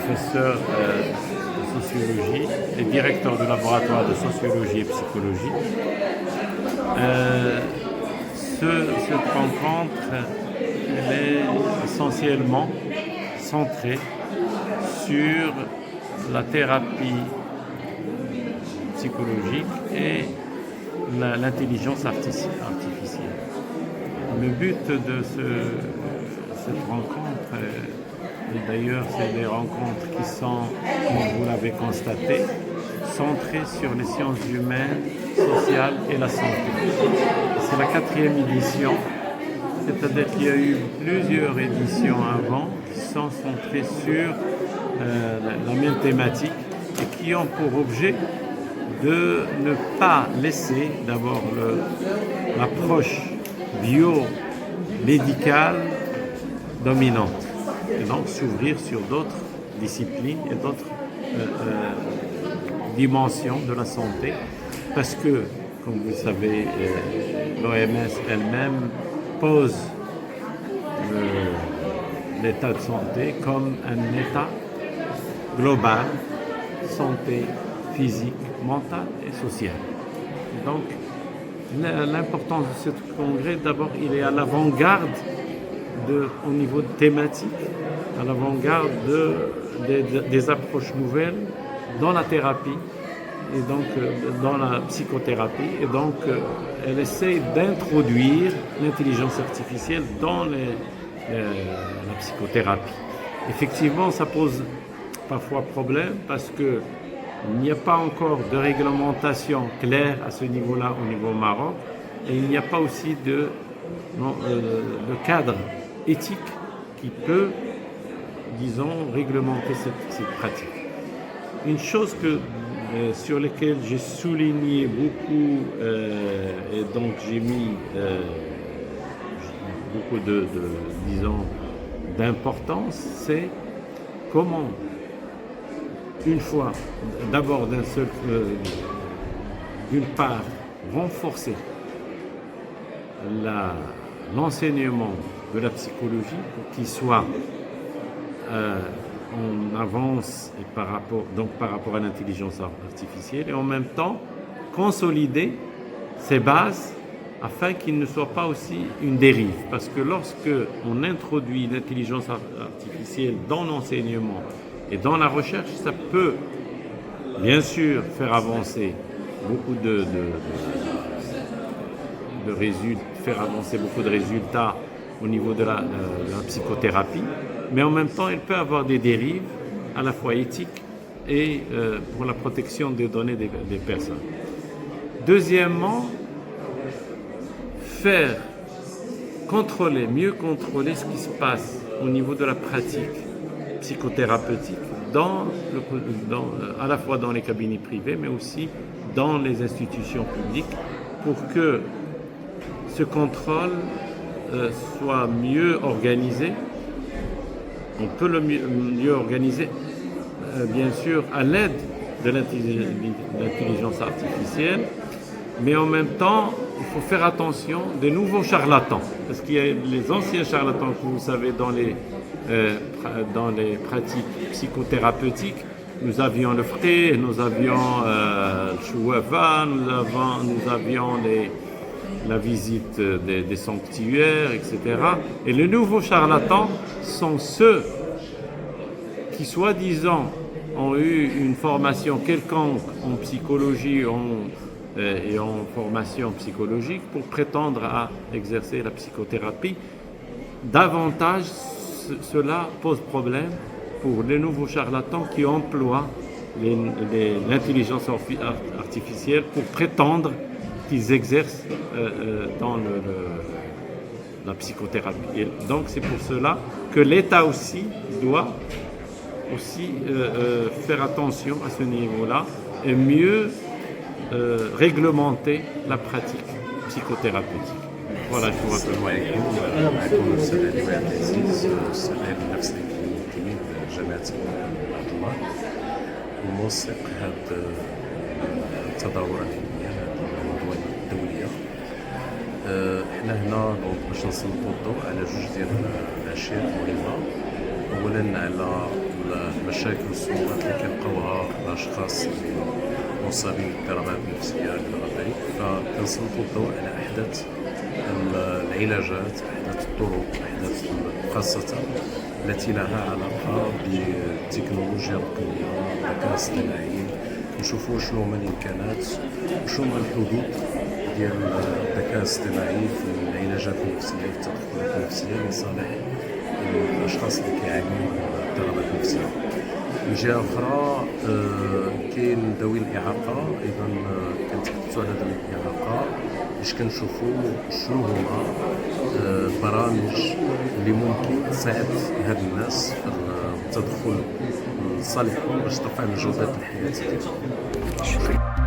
professeur de sociologie et directeur du laboratoire de sociologie et psychologie. Cette rencontre elle est essentiellement centrée sur la thérapie psychologique et l'intelligence artificielle. Le but de cette rencontre, et d'ailleurs c'est des rencontres qui sont, comme vous l'avez constaté, centrées sur les sciences humaines, sociales et la santé. C'est la 4e édition, c'est-à-dire qu'il y a eu plusieurs éditions avant qui sont centrées sur la même thématique et qui ont pour objet de ne pas laisser d'abord l'approche biomédicale dominante et donc s'ouvrir sur d'autres disciplines et d'autres dimensions de la santé parce que, comme vous le savez, l'OMS elle-même pose l'état de santé comme un état global, santé physique, mentale et sociale. Donc, l'importance de ce congrès, d'abord, il est à l'avant-garde au niveau thématique, à l'avant-garde des approches nouvelles dans la thérapie et donc dans la psychothérapie. Et donc, elle essaie d'introduire l'intelligence artificielle dans la psychothérapie. Effectivement, ça pose parfois problème parce que il n'y a pas encore de réglementation claire à ce niveau-là au niveau Maroc et il n'y a pas aussi de cadre éthique qui peut, disons, réglementer cette pratique. Une chose sur laquelle j'ai souligné beaucoup et donc j'ai mis beaucoup disons, d'importance, c'est comment une fois, d'abord d'une part, renforcer l'enseignement de la psychologie pour qu'il soit en avance et par rapport à l'intelligence artificielle et en même temps consolider ses bases afin qu'il ne soit pas aussi une dérive. Parce que lorsque on introduit l'intelligence artificielle dans l'enseignement et dans la recherche, ça peut bien sûr faire avancer beaucoup de résultats, faire avancer beaucoup de résultats au niveau de la psychothérapie, mais en même temps, il peut avoir des dérives à la fois éthiques et pour la protection des données des personnes. Deuxièmement, mieux contrôler ce qui se passe au niveau de la pratique psychothérapeutique à la fois dans les cabinets privés mais aussi dans les institutions publiques pour que ce contrôle soit mieux organisé. On peut le mieux organiser bien sûr à l'aide de l'intelligence artificielle, mais en même temps il faut faire attention des nouveaux charlatans parce qu'il y a les anciens charlatans que vous savez dans les pratiques psychothérapeutiques. Nous avions le Frey, nous avions le Chouafa, nous avions la visite des sanctuaires, etc. Et les nouveaux charlatans sont ceux qui, soi-disant, ont eu une formation quelconque en psychologie et en formation psychologique pour prétendre à exercer la psychothérapie. Davantage, cela pose problème pour les nouveaux charlatans qui emploient l'intelligence artificielle pour prétendre qu'ils exercent dans la psychothérapie. Et donc c'est pour cela que l'État aussi doit faire attention à ce niveau-là et mieux réglementer la pratique psychothérapeutique. Voilà, je vous rappelle. معكم الأستاذ علي عبد العزيز أستاذ علم النفس الكلينيكي بجامعة عبد الله وموثق هذه التظاهرات العلمية هذه الندوة الدولية. حنا هنا باش نسلطوا الضوء على جوج ديال الأشياء مهمة. أولا على المشاكل والصعوبات اللي كنلقاوها الاشخاص المصابين باضطرابات نفسيه كذلك، فكنسلطوا الضوء على احدث العلاجات، احدث الطرق، احدث خاصه التي لها علاقه بالتكنولوجيا الرقميه والذكاء الاصطناعي. نشوفوا شنو هما الامكانات وشنو هما الحدود ديال الذكاء الاصطناعي في العلاجات النفسيه في التدخلات النفسيه لصالح الاشخاص اللي كيعانيوا من اضطرابات نفسيه. من جهه اخرى كاين ذوي الاعاقه ايضا كنتحدثوا على ذوي الاعاقه باش كنشوفوا شنو هما البرامج اللي ممكن تساعد هاد الناس في التدخل لصالحهم باش ترفع من جوده الحياه ديالهم.